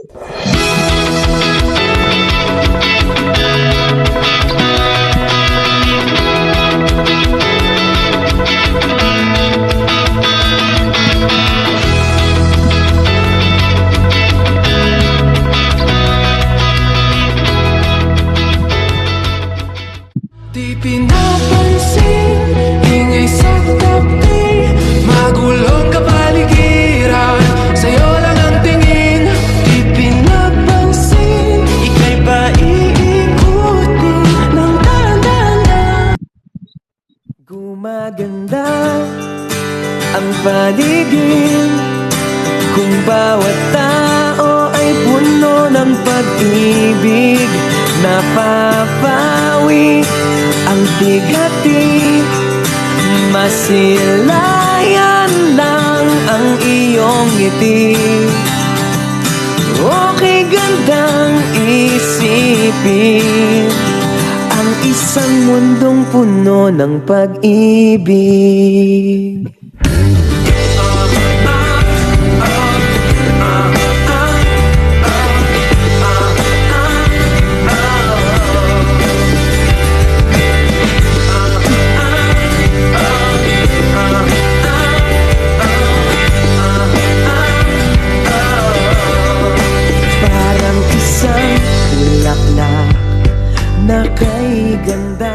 Di pinapansin, ingay sa tabi, magulong kapaligiran, sa'yo lang ang tingin. Di pinapansin, ika'y paiikutin ng dahan-dahan. Gumaganda ang paligid kung bawat tao ay puno ng pag-ibig. Napapawi ang bigati, masilayan lang ang iyong ngiti. Okay, gandang isipin ang isang mundong puno ng pag-ibig. Na kay ganda